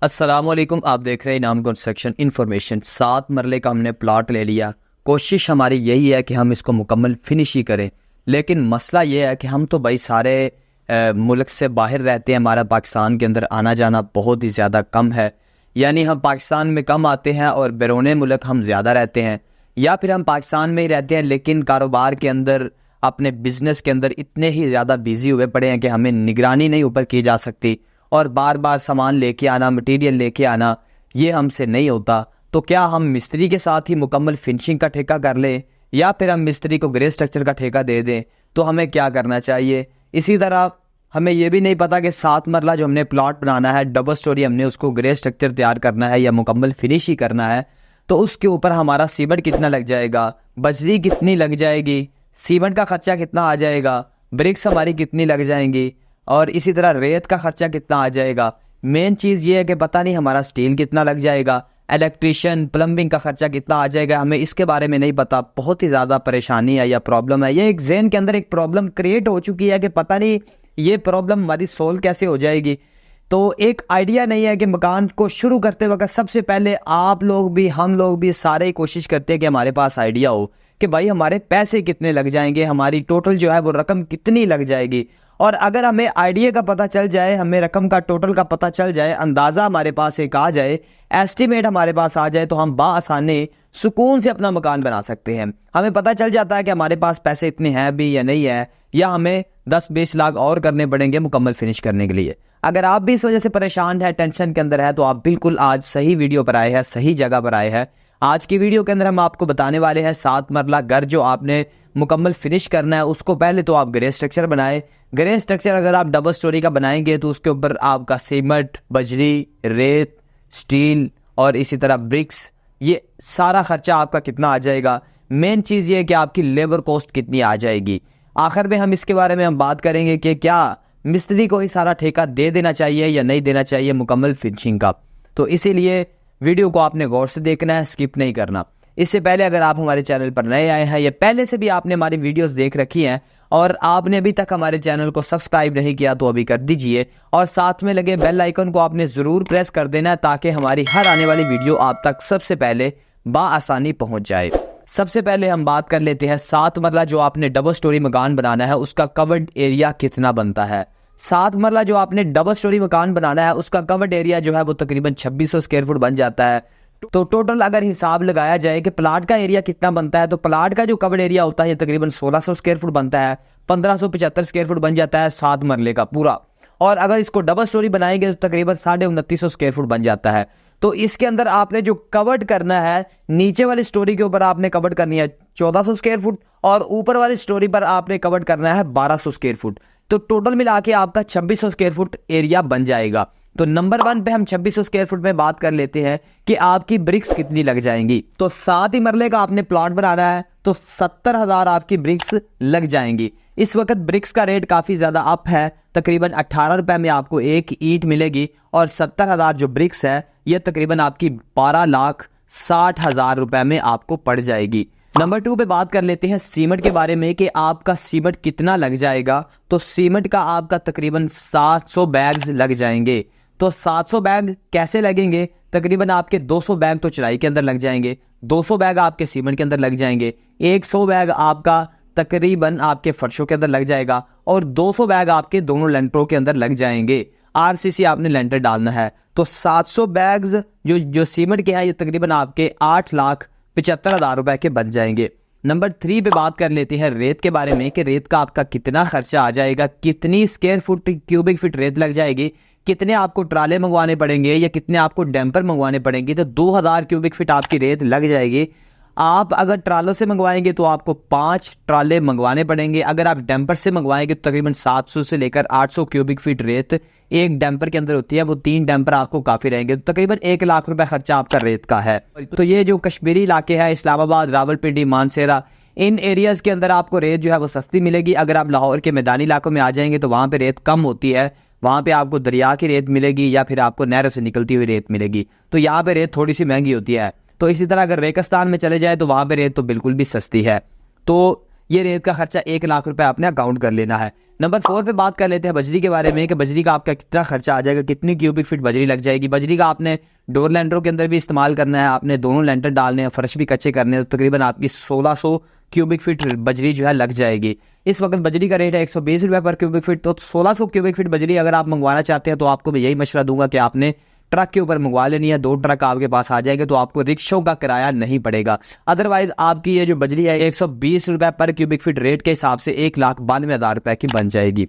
अस्सलामुअलैकुम। आप देख रहे हैं इनाम कंस्ट्रक्शन इन्फॉर्मेशन। 7 मरले का हमने प्लॉट ले लिया। कोशिश हमारी यही है कि हम इसको मुकम्मल फिनिश ही करें, लेकिन मसला ये है कि हम तो भाई सारे मुल्क से बाहर रहते हैं। हमारा पाकिस्तान के अंदर आना जाना बहुत ही ज़्यादा कम है, यानी हम पाकिस्तान में कम आते हैं और बैरून मुल्क हम ज़्यादा रहते हैं, या फिर हम पाकिस्तान में ही रहते हैं लेकिन कारोबार के अंदर अपने बिज़नेस के अंदर इतने ही ज़्यादा बिजी हुए पड़े हैं कि हमें निगरानी नहीं ऊपर की जा सकती और बार बार सामान लेके आना, मटेरियल लेके आना, ये हमसे नहीं होता। तो क्या हम मिस्त्री के साथ ही मुकम्मल फिनिशिंग का ठेका कर लें या फिर हम मिस्त्री को ग्रे स्ट्रक्चर का ठेका दे दें? तो हमें क्या करना चाहिए? इसी तरह हमें ये भी नहीं पता कि 7 मरला जो हमने प्लॉट बनाना है, डबल स्टोरी, हमने उसको ग्रे स्ट्रक्चर तैयार करना है या मुकम्मल फिनिश ही करना है, तो उसके ऊपर हमारा सीमेंट कितना लग जाएगा, बजरी कितनी लग जाएगी, सीमेंट का खर्चा कितना आ जाएगा, ब्रिक्स हमारी कितनी लग जाएंगी, और इसी तरह रेत का खर्चा कितना आ जाएगा। मेन चीज़ ये है कि पता नहीं हमारा स्टील कितना लग जाएगा, इलेक्ट्रिशियन प्लम्बिंग का खर्चा कितना आ जाएगा, हमें इसके बारे में नहीं पता। बहुत ही ज़्यादा परेशानी है या प्रॉब्लम है, ये एक ज़हन के अंदर एक प्रॉब्लम क्रिएट हो चुकी है कि पता नहीं ये प्रॉब्लम हमारी सोल्व कैसे हो जाएगी। तो एक आइडिया नहीं है कि मकान को शुरू करते वक्त सबसे पहले आप लोग भी, हम लोग भी, सारे ही कोशिश करते हैं कि हमारे पास आइडिया हो कि भाई हमारे पैसे कितने लग जाएंगे, हमारी टोटल जो है वो रकम कितनी लग जाएगी। और अगर हमें आइडिया का पता चल जाए, हमें रकम का टोटल का पता चल जाए, अंदाज़ा हमारे पास एक आ जाए, एस्टिमेट हमारे पास आ जाए, तो हम बाआसानी सुकून से अपना मकान बना सकते हैं। हमें पता चल जाता है कि हमारे पास पैसे इतने हैं भी या नहीं है, या हमें 10-20 लाख और करने पड़ेंगे मुकम्मल फिनिश करने के लिए। अगर आप भी इस वजह से परेशान है, टेंशन के अंदर है, तो आप बिल्कुल आज सही वीडियो पर आए हैं, सही जगह पर आए हैं। आज की वीडियो के अंदर हम आपको बताने वाले हैं 7 मरला घर जो आपने मुकम्मल फिनिश करना है, उसको पहले तो आप ग्रे स्ट्रक्चर बनाए। ग्रे स्ट्रक्चर अगर आप डबल स्टोरी का बनाएंगे तो उसके ऊपर आपका सीमेंट, बजरी, रेत, स्टील और इसी तरह ब्रिक्स, ये सारा खर्चा आपका कितना आ जाएगा। मेन चीज़ ये है कि आपकी लेबर कॉस्ट कितनी आ जाएगी। आखिर में हम इसके बारे में हम बात करेंगे कि क्या मिस्त्री को ही सारा ठेका दे देना चाहिए या नहीं देना चाहिए मुकम्मल फिनिशिंग का। तो इसीलिए वीडियो को आपने गौर से देखना है, स्किप नहीं करना। इससे पहले अगर आप हमारे चैनल पर नए आए हैं या पहले से भी आपने हमारी वीडियोस देख रखी हैं और आपने अभी तक हमारे चैनल को सब्सक्राइब नहीं किया तो अभी कर दीजिए, और साथ में लगे बेल आइकन को आपने ज़रूर प्रेस कर देना है ताकि हमारी हर आने वाली वीडियो आप तक सबसे पहले बाआसानी पहुंच जाए। सबसे पहले हम बात कर लेते हैं 7 मरला जो आपने डबल स्टोरी मकान बनाना है उसका कवर्ड एरिया कितना बनता है। 7 मरला जो आपने डबल स्टोरी मकान बनाना है उसका कवर्ड एरिया जो है वो तकरीबन 2600 स्क्वायर फुट बन जाता है। तो टोटल अगर हिसाब लगाया जाए कि प्लाट का एरिया कितना बनता है, तो प्लाट का जो कवर्ड एरिया होता है ये तकरीबन 1600 स्क्वायर फुट बनता है। 1575 स्क्वायर फुट बन जाता है 7 मरले का पूरा, और अगर इसको डबल स्टोरी बनाएंगे तो तकरीबन 2950 स्क्वायर फुट बन जाता है। तो इसके अंदर आपने जो कवर्ड करना है, नीचे वाली स्टोरी के ऊपर आपने कवर्ड करनी है 1400 स्क्वायर फुट और ऊपर वाली स्टोरी पर आपने कवर्ड करना है 1200 स्क्वायर फुट। तो टोटल मिला के आपका 2600 स्क्वायर फुट एरिया बन जाएगा। तो नंबर 1 पे हम 2600 स्क्वायर फुट में बात कर लेते हैं कि आपकी ब्रिक्स कितनी लग जाएंगी। तो 7 ही मरले का आपने प्लॉट बनाना है तो 70,000 आपकी ब्रिक्स लग जाएंगी। इस वक्त ब्रिक्स का रेट काफ़ी ज़्यादा अप है, तकरीबन 18 रुपये में आपको एक ईंट मिलेगी, और 70,000 जो ब्रिक्स है ये तकरीबन आपकी 12,60,000 रुपये में आपको पड़ जाएगी। नंबर 2 पे बात कर लेते हैं सीमेंट के बारे में कि आपका सीमेंट कितना लग जाएगा। तो सीमेंट का आपका तकरीबन 700 बैग्स लग जाएंगे। तो 700 बैग कैसे लगेंगे? तकरीबन आपके 200 बैग तो चढ़ाई के अंदर लग जाएंगे, 200 बैग आपके सीमेंट के अंदर लग जाएंगे, 100 बैग आपका तकरीबन आपके फर्शों के अंदर लग जाएगा, और 200 बैग आपके दोनों लेंटरों के अंदर लग जाएंगे। आरसीसी आपने लेंटर डालना है। तो 700 बैग्स जो सीमेंट के हैं ये तकरीबन आपके 8,75,000 रुपए के बन जाएंगे। नंबर 3 पे बात कर लेते हैं रेत के बारे में कि रेत का आपका कितना खर्चा आ जाएगा, कितनी स्क्वायर फुट क्यूबिक फीट रेत लग जाएगी, कितने आपको ट्राले मंगवाने पड़ेंगे या कितने आपको डैम्पर मंगवाने पड़ेंगे। तो 2000 क्यूबिक फीट आपकी रेत लग जाएगी। आप अगर ट्रालों से मंगवाएंगे तो आपको 5 ट्राले मंगवाने पड़ेंगे। अगर आप डैम्पर से मंगवाएंगे तो तकरीबन 700 से लेकर 800 क्यूबिक फीट रेत एक डैम्पर के अंदर होती है, वो 3 डैम्पर आपको काफ़ी रहेंगे। तो तकरीबन 1 लाख रुपए खर्चा आपका रेत का है। तो ये जो कश्मीरी इलाके हैं, इस्लामाबाद, रावलपिंडी, मानसेरा, इन एरियाज़ के अंदर आपको रेत जो है वो सस्ती मिलेगी। अगर आप लाहौर के मैदानी इलाकों में आ जाएंगे तो वहाँ पर रेत कम होती है, वहाँ पे आपको दरिया की रेत मिलेगी या फिर आपको नहरों से निकलती हुई रेत मिलेगी। तो यहाँ पे रेत थोड़ी सी महंगी होती है। तो इसी तरह अगर रेगिस्तान में चले जाए तो वहाँ पे रेत तो बिल्कुल भी सस्ती है। तो ये रेत का खर्चा 1 लाख रुपए आपने अकाउंट कर लेना है। नंबर 4 पे बात कर लेते हैं बजरी के बारे में कि बजरी का आपका कितना खर्चा आ जाएगा, कितनी क्यूबिक फीट बजरी लग जाएगी। बजरी का आपने डोर लैंडरों के अंदर भी इस्तेमाल करना है, आपने दोनों लैंटर डालने हैं, फर्श भी कच्चे करने हैं, तो तकरीबन आपकी 1600 क्यूबिक फीट बजरी जो है लग जाएगी। इस वक्त बजरी का रेट है 120 रुपये पर क्यूबिक फीट, तो 1600 क्यूबिक फीट बजरी अगर आप मंगवाना चाहते हैं तो आपको मैं यही मशवरा दूंगा कि आपने ट्रक के ऊपर मंगवा लेनी है। 2 ट्रक आपके पास आ जाएंगे तो आपको रिक्शों का किराया नहीं पड़ेगा। अदरवाइज आपकी ये जो बजरी है 120 रुपये पर क्यूबिक फीट रेट के हिसाब से 1,92,000 रुपये की बन जाएगी।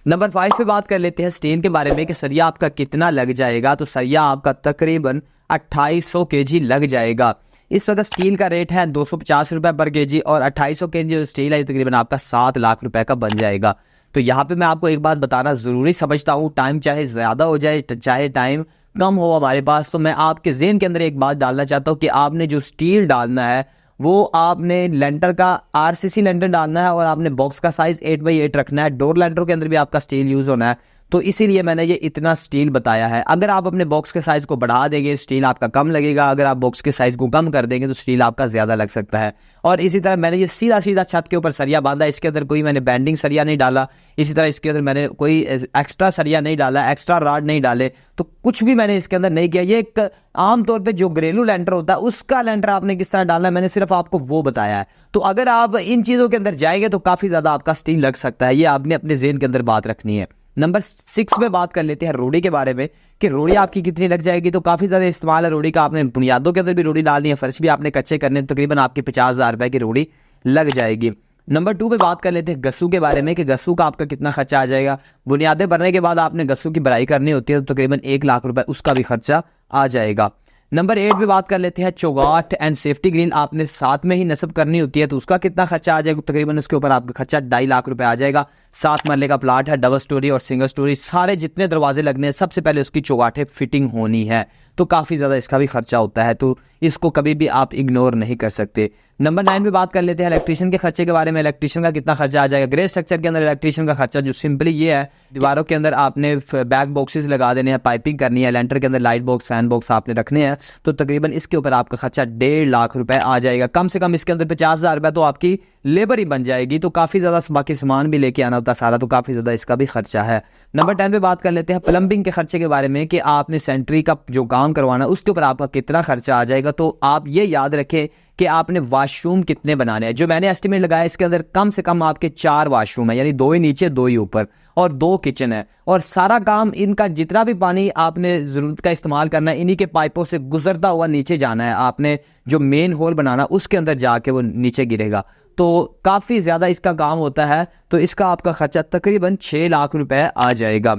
नंबर 5 पे बात कर लेते हैं स्टील के बारे में कि सरिया आपका कितना लग जाएगा। तो सरिया आपका तकरीबन 2800 kg लग जाएगा। इस वक्त स्टील का रेट है 250 रुपये पर kg और 2800 kg जो स्टील है तकरीबन आपका 7 लाख रुपए का बन जाएगा। तो यहाँ पे मैं आपको एक बात बताना ज़रूरी समझता हूँ, टाइम चाहे ज़्यादा हो जाए चाहे टाइम कम हो हमारे पास, तो मैं आपके ज़हन के अंदर एक बात डालना चाहता हूँ कि आपने जो स्टील डालना है वो आपने लेंटर का आरसीसी लेंटर डालना है और आपने बॉक्स का साइज 8x8 रखना है। डोर लेंटर के अंदर भी आपका स्टील यूज़ होना है, तो इसीलिए मैंने ये इतना स्टील बताया है। अगर आप अपने बॉक्स के साइज़ को बढ़ा देंगे स्टील आपका कम लगेगा, अगर आप बॉक्स के साइज़ को कम कर देंगे तो स्टील आपका ज़्यादा लग सकता है। और इसी तरह मैंने ये सीधा सीधा छत के ऊपर सरिया बांधा, इसके अंदर कोई मैंने बैंडिंग सरिया नहीं डाला, इसी तरह इसके अंदर मैंने कोई एक्स्ट्रा सरिया नहीं डाला, एक्स्ट्रा रॉड नहीं डाले, तो कुछ भी मैंने इसके अंदर नहीं किया। ये एक आमतौर पर जो घरेलू लेंटर होता है उसका लेंटर आपने किस तरह डालना है मैंने सिर्फ आपको वो बताया है। तो अगर आप इन चीज़ों के अंदर जाएंगे तो काफ़ी ज़्यादा आपका स्टील लग सकता है, ये आपने अपने ज़हन के अंदर बात रखनी है। नंबर 6 में बात कर लेते हैं रोड़ी के बारे में कि रोड़ी आपकी कितनी लग जाएगी। तो काफ़ी ज़्यादा इस्तेमाल है रोड़ी का, आपने बुनियादों के अंदर भी रोड़ी डालनी है, फर्श भी आपने कच्चे करने, तो तकरीबन आपकी 50,000 रुपये की रोड़ी लग जाएगी। नंबर 2 पे बात कर लेते हैं गस्सू के बारे में कि गस्सू का आपका कितना खर्चा आ जाएगा। बुनियादें भरने के बाद आपने गस्सू की भराई करनी होती है तो तकरीबन 1 लाख रुपए उसका भी खर्चा आ जाएगा। नंबर 8 पे बात कर लेते हैं चौगाट एंड सेफ्टी ग्रिल आपने साथ में ही नस्ब करनी होती है तो उसका कितना खर्चा आ जाएगा। तकरीबन उसके ऊपर आपका खर्चा 2.5 लाख रुपए आ जाएगा। 7 मरले का प्लाट है, डबल स्टोरी और सिंगल स्टोरी, सारे जितने दरवाजे लगने हैं सबसे पहले उसकी चौगाठे फिटिंग होनी है, तो काफ़ी ज़्यादा इसका भी खर्चा होता है, तो इसको कभी भी आप इग्नोर नहीं कर सकते। नंबर 9 पे बात कर लेते हैं इलेक्ट्रिशियन के खर्चे के बारे में। इलेक्ट्रिशियन का कितना खर्चा आ जाएगा। ग्रे स्ट्रक्चर के अंदर इलेक्ट्रिशियन का खर्चा जो सिंपली ये है, दीवारों के अंदर आपने बैक बॉक्सेस लगा देने हैं, पाइपिंग करनी है, लेंटर के अंदर लाइट बॉक्स फैन बॉक्स आपने रखने हैं, तो तकरीबन इसके ऊपर आपका खर्चा 1.5 लाख रुपए आ जाएगा। कम से कम इसके अंदर 50,000 रुपये तो आपकी लेबर ही बन जाएगी, तो काफ़ी ज़्यादा बाकी सामान भी लेके आना होता है सारा, तो काफ़ी ज़्यादा इसका भी खर्चा है। नंबर 10 पे बात कर लेते हैं प्लम्बिंग के खर्चे के बारे में कि आपने सेंट्री का जो काम करवाना उसके ऊपर आपका कितना खर्चा आ जाएगा। तो आप ये याद रखें कि आपने वाशरूम कितने बनाने हैं। जो मैंने एस्टिमेट लगाया इसके अंदर कम से कम आपके 4 वाशरूम है, यानी 2 ही नीचे 2 ही ऊपर, और 2 किचन है, और सारा काम इनका जितना भी पानी आपने ज़रूरत का इस्तेमाल करना है इन्हीं के पाइपों से गुजरता हुआ नीचे जाना है। आपने जो मेन होल बनाना उसके अंदर जाके वो नीचे गिरेगा, तो काफ़ी ज़्यादा इसका काम होता है, तो इसका आपका खर्चा तकरीबन 6 लाख रुपए आ जाएगा।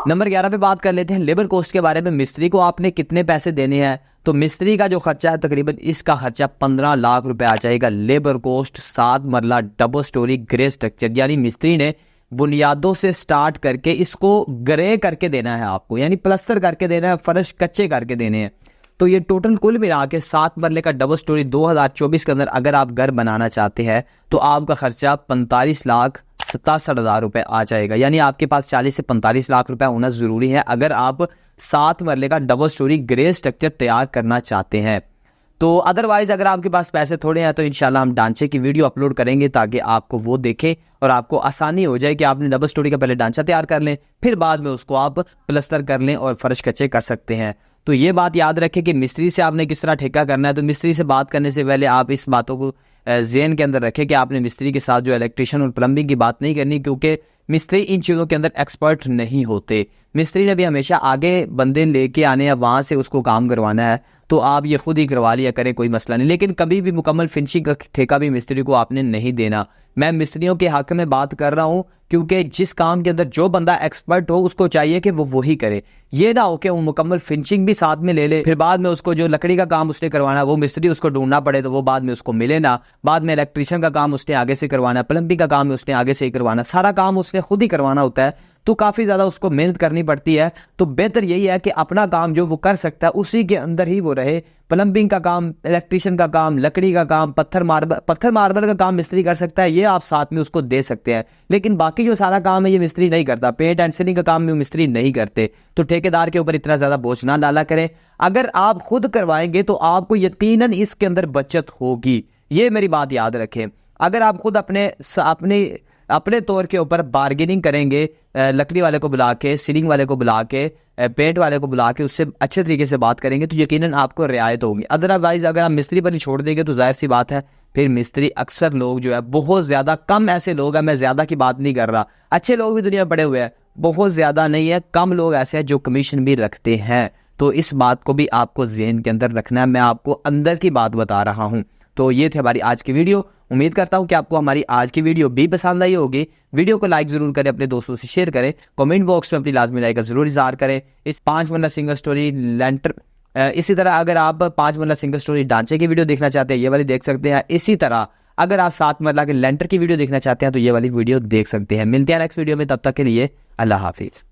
नंबर 11 पे बात कर लेते हैं लेबर कॉस्ट के बारे में। मिस्त्री को आपने कितने पैसे देने हैं। तो मिस्त्री का जो खर्चा है तकरीबन इसका खर्चा 15 लाख रुपए आ जाएगा। लेबर कॉस्ट, 7 मरला डबल स्टोरी ग्रे स्ट्रक्चर, यानी मिस्त्री ने बुनियादों से स्टार्ट करके इसको ग्रे करके देना है आपको, यानी प्लस्तर करके देना है, फर्श कच्चे करके देने हैं। तो ये टोटल कुल मिला के 7 मरले का डबल स्टोरी 2024 के अंदर अगर आप घर बनाना चाहते हैं तो आपका खर्चा 45,67,000 रुपए आ जाएगा। यानी आपके पास 40 से 45 लाख रुपए होना ज़रूरी है अगर आप 7 मरले का डबल स्टोरी ग्रे स्ट्रक्चर तैयार करना चाहते हैं। तो अदरवाइज़ अगर आपके पास पैसे थोड़े हैं तो इंशाल्लाह हम ढांचे की वीडियो अपलोड करेंगे ताकि आपको वो देखें और आपको आसानी हो जाए कि आपने डबल स्टोरी का पहले ढांचा तैयार कर लें, फिर बाद में उसको आप प्लस्तर कर लें और फर्श कच्चे कर सकते हैं। तो ये बात याद रखें कि मिस्त्री से आपने किस तरह ठेका करना है। तो मिस्त्री से बात करने से पहले आप इस बातों को ज़हन के अंदर रखें कि आपने मिस्त्री के साथ जो इलेक्ट्रिशियन और प्लम्बिंग की बात नहीं करनी, क्योंकि मिस्त्री इन चीज़ों के अंदर एक्सपर्ट नहीं होते। मिस्त्री ने भी हमेशा आगे बंदे लेके आने हैं, वहाँ से उसको काम करवाना है, तो आप ये खुद ही करवा लिया करें, कोई मसला नहीं। लेकिन कभी भी मुकम्मल फिनिशिंग का ठेका भी मिस्त्री को आपने नहीं देना। मैं मिस्त्रियों के हक में बात कर रहा हूँ, क्योंकि जिस काम के अंदर जो बंदा एक्सपर्ट हो उसको चाहिए कि वो वही करे। ये ना हो कि वो मुकम्मल फिनिशिंग भी साथ में ले ले, फिर बाद में उसको जो लकड़ी का काम उसने करवाना वो मिस्त्री उसको ढूंढना पड़े तो वो बाद में उसको मिले ना। बाद में इलेक्ट्रिशियन का काम उसने आगे से करवाना, प्लम्बिंग का काम उसने आगे से ही करवाना, सारा काम उसने खुद ही करवाना होता है, तो काफ़ी ज़्यादा उसको मेहनत करनी पड़ती है। तो बेहतर यही है कि अपना काम जो वो कर सकता है उसी के अंदर ही वो रहे। प्लम्बिंग का काम, इलेक्ट्रिशियन का काम, लकड़ी का काम, पत्थर मार्बल का काम मिस्त्री कर सकता है, ये आप साथ में उसको दे सकते हैं। लेकिन बाकी जो सारा काम है ये मिस्त्री नहीं करता। पेंट एंड सीलिंग का काम भी मिस्त्री नहीं करते, तो ठेकेदार के ऊपर इतना ज़्यादा बोझ ना डाला करें। अगर आप खुद करवाएंगे तो आपको यकीनन इसके अंदर बचत होगी, ये मेरी बात याद रखें। अगर आप खुद अपने अपने तौर के ऊपर बार्गेनिंग करेंगे, लकड़ी वाले को बुला के, सीलिंग वाले को बुला के, पेंट वाले को बुला के उससे अच्छे तरीके से बात करेंगे तो यकीनन आपको रियायत होगी। अदरवाइज अगर आप मिस्त्री पर ही छोड़ देंगे तो जाहिर सी बात है फिर मिस्त्री अक्सर लोग जो है बहुत ज़्यादा कम ऐसे लोग हैं, मैं ज़्यादा की बात नहीं कर रहा, अच्छे लोग भी दुनिया में पड़े हुए हैं, बहुत ज़्यादा नहीं है, कम लोग ऐसे हैं जो कमीशन भी रखते हैं। तो इस बात को भी आपको ज़हन के अंदर रखना है, मैं आपको अंदर की बात बता रहा हूँ। तो ये थी हमारी आज की वीडियो। उम्मीद करता हूँ कि आपको हमारी आज की वीडियो भी पसंद आई होगी। वीडियो को लाइक जरूर करें, अपने दोस्तों से शेयर करें, कमेंट बॉक्स में अपनी लाजमी राय का जरूर इज़हार करें। इस 5 मरला सिंगल स्टोरी लेंटर, इसी तरह अगर आप 5 मरला सिंगल स्टोरी ढांचे की वीडियो देखना चाहते हैं ये वाली देख सकते हैं। इसी तरह अगर आप 7 मरला के लेंटर की वीडियो देखना चाहते हैं तो ये वाली वीडियो देख सकते हैं। मिलते हैं नेक्स्ट वीडियो में, तब तक के लिए अल्लाह हाफिज़।